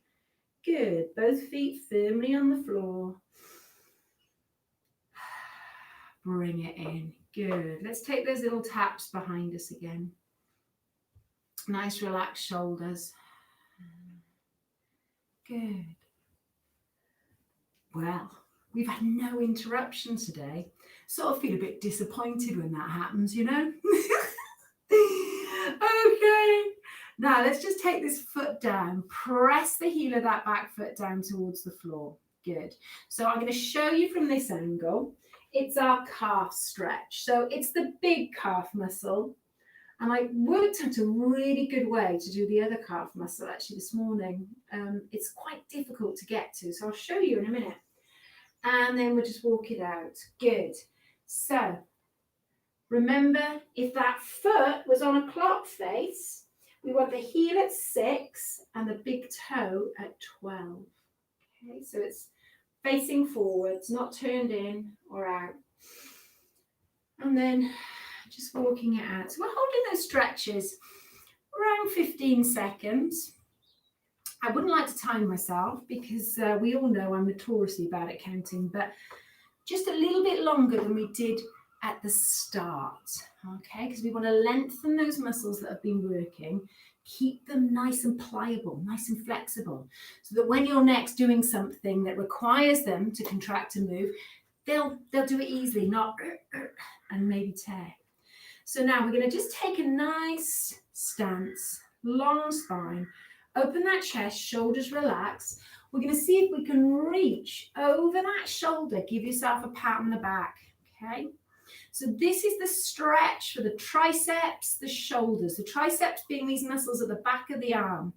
[SPEAKER 1] Good. Both feet firmly on the floor. Bring it in. Good. Let's take those little taps behind us again. Nice relaxed shoulders. Good. Well, we've had no interruption today. Sort of feel a bit disappointed when that happens, you know? Okay. Now let's just take this foot down. Press the heel of that back foot down towards the floor. Good. So I'm going to show you from this angle. It's our calf stretch. So it's the big calf muscle. And I worked out a really good way to do the other calf muscle actually this morning. It's quite difficult to get to. So I'll show you in a minute. And then we'll just walk it out. Good. So remember, if that foot was on a clock face, we want the heel at 6 and the big toe at 12. Okay, so it's facing forwards, not turned in or out. And then just walking it out. So we're holding those stretches around 15 seconds. I wouldn't like to time myself because we all know I'm notoriously bad at counting, but just a little bit longer than we did at the start, okay? Because we want to lengthen those muscles that have been working, keep them nice and pliable, nice and flexible, so that when you're next doing something that requires them to contract and move, they'll do it easily, not and maybe tear. So now we're going to just take a nice stance, long spine, open that chest, shoulders relax. We're going to see if we can reach over that shoulder. Give yourself a pat on the back, okay? So this is the stretch for the triceps, the shoulders, the triceps being these muscles at the back of the arm.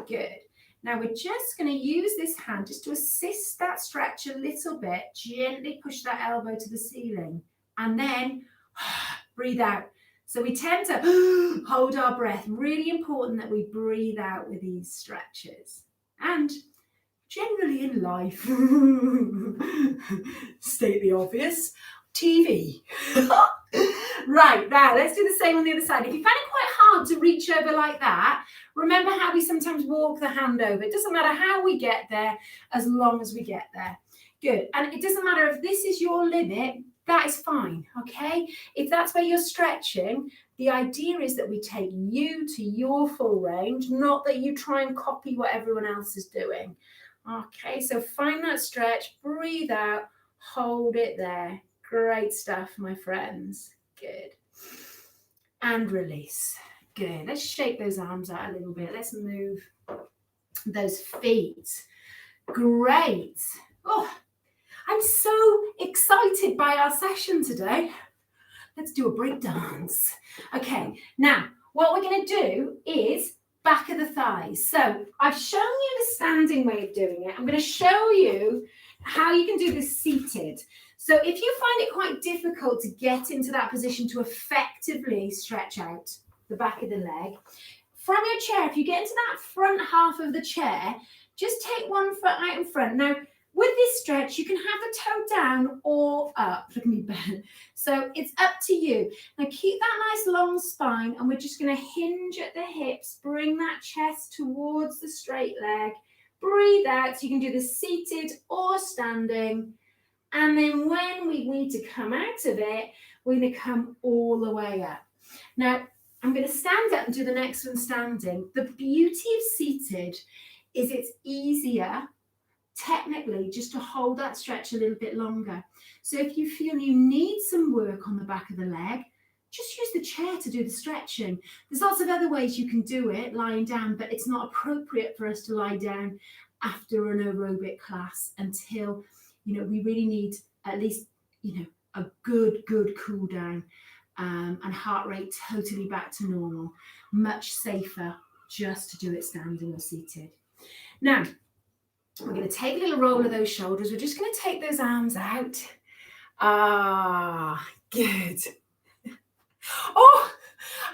[SPEAKER 1] Good. Now we're just going to use this hand just to assist that stretch a little bit. Gently push that elbow to the ceiling and then breathe out. So we tend to hold our breath. Really important that we breathe out with these stretches. And generally in life, state the obvious, TV. Right, now let's do the same on the other side. If you find it quite hard to reach over like that, remember how we sometimes walk the hand over. It doesn't matter how we get there, as long as we get there. Good. And it doesn't matter if this is your limit, that is fine, okay? If that's where you're stretching, the idea is that we take you to your full range, not that you try and copy what everyone else is doing. Okay, so find that stretch, breathe out, hold it there. Great stuff, my friends. Good. And release. Good. Let's shake those arms out a little bit. Let's move those feet. Great. Oh, I'm so excited by our session today. Let's do a break dance. Okay, now what we're going to do is back of the thighs. So I've shown you the standing way of doing it. I'm going to show you how you can do this seated. So if you find it quite difficult to get into that position to effectively stretch out the back of the leg, from your chair, if you get into that front half of the chair, just take one foot out in front. Now, with this stretch, you can have the toe down or up. Look at me bend. So it's up to you. Now keep that nice long spine, and we're just going to hinge at the hips. Bring that chest towards the straight leg. Breathe out. So you can do this seated or standing. And then when we need to come out of it, we're going to come all the way up. Now, I'm going to stand up and do the next one standing. The beauty of seated is it's easier technically just to hold that stretch a little bit longer. So if you feel you need some work on the back of the leg, just use the chair to do the stretching. There's lots of other ways you can do it lying down, but it's not appropriate for us to lie down after an aerobic class until, you know, we really need at least, you know, a good cool down and heart rate totally back to normal. Much safer just to do it standing or seated. Now, we're going to take a little roll of those shoulders. We're just going to take those arms out. Ah, good. Oh,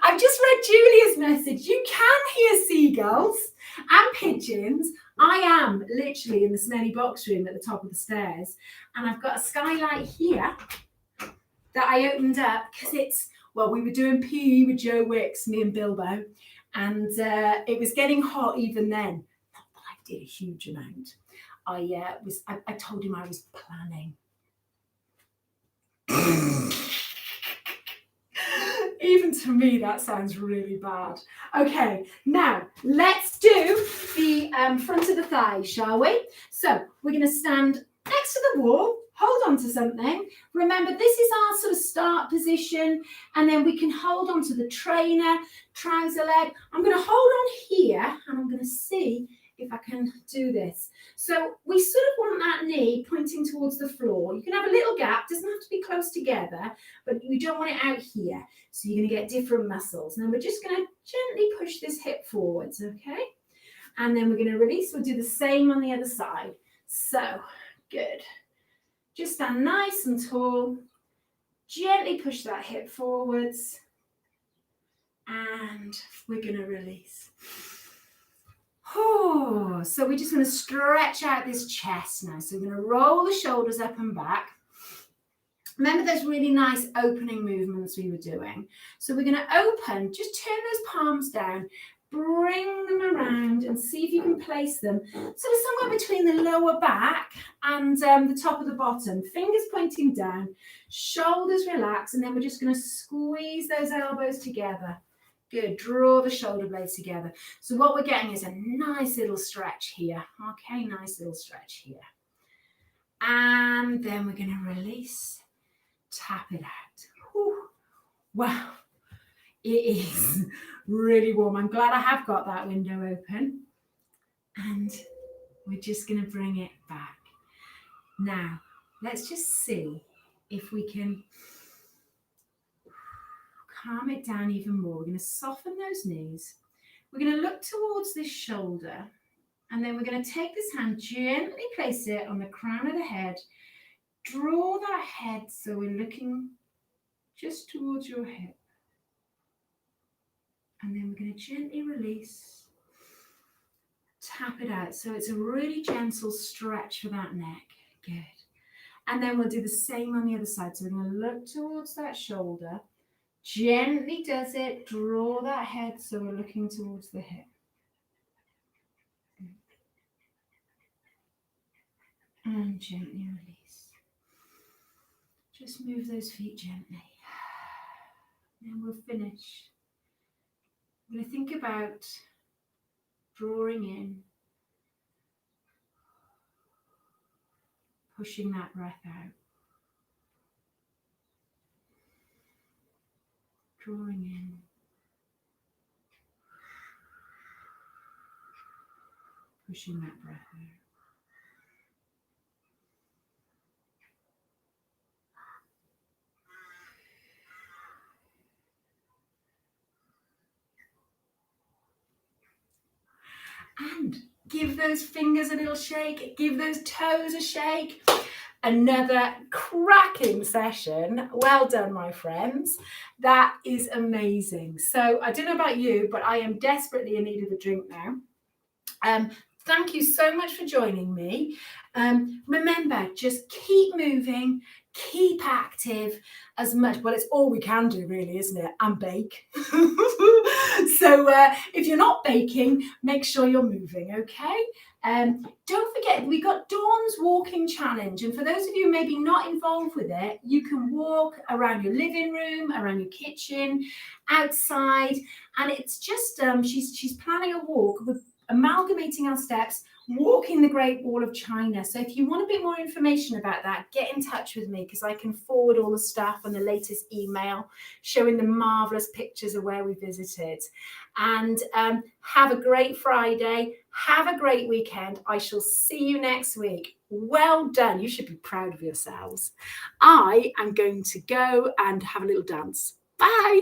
[SPEAKER 1] I've just read Julia's message. You can hear seagulls and pigeons. I am literally in the smelly box room at the top of the stairs, and I've got a skylight here that I opened up because we were doing PE with Joe Wicks, me and Bilbo, and it was getting hot even then. Not that I did a huge amount. I told him I was planning. Even to me, that sounds really bad. Okay, now let's do the front of the thigh, shall we? So we're going to stand next to the wall, hold on to something. Remember, this is our sort of start position, and then we can hold on to the trainer, trouser leg. I'm going to hold on here, and I'm going to see if I can do this. So we sort of want that knee pointing towards the floor. You can have a little gap, doesn't have to be close together, but we don't want it out here. So you're going to get different muscles. And then we're just going to gently push this hip forwards, okay? And then we're going to release. We'll do the same on the other side. So, good. Just stand nice and tall. Gently push that hip forwards. And we're going to release. Oh, so we're just going to stretch out this chest now. So we're going to roll the shoulders up and back. Remember those really nice opening movements we were doing? So we're going to open, just turn those palms down, bring them around and see if you can place them sort of somewhere between the lower back and the top of the bottom. Fingers pointing down, shoulders relax, and then we're just going to squeeze those elbows together. Good, draw the shoulder blades together. So what we're getting is a nice little stretch here. Okay, nice little stretch here. And then we're going to release, tap it out. Whew. Wow, it is really warm. I'm glad I have got that window open. And we're just going to bring it back. Now, let's just see if we can calm it down even more. We're going to soften those knees. We're going to look towards this shoulder, and then we're going to take this hand, gently place it on the crown of the head. Draw that head so we're looking just towards your hip. And then we're going to gently release. Tap it out. So it's a really gentle stretch for that neck. Good. And then we'll do the same on the other side. So we're going to look towards that shoulder. Gently does it. Draw that head so we're looking towards the hip. And gently release. Just move those feet gently. And we'll finish. We're going to think about drawing in, pushing that breath out. Drawing in. Pushing that breath out. And give those fingers a little shake, give those toes a shake. Another cracking session. Well done, my friends. That is amazing. So I don't know about you, but I am desperately in need of a drink now. Thank you so much for joining me. Remember, just keep moving, keep active as much. Well, it's all we can do really, isn't it? And bake. So if you're not baking, make sure you're moving, okay? Don't forget, we got Dawn's walking challenge. And for those of you maybe not involved with it, you can walk around your living room, around your kitchen, outside. And it's just, she's planning a walk with amalgamating our steps, walking the Great Wall of China. So if you want a bit more information about that, get in touch with me because I can forward all the stuff and the latest email showing the marvelous pictures of where we visited. And have a great Friday. Have a great weekend. I shall see you next week. Well done. You should be proud of yourselves. I am going to go and have a little dance. Bye.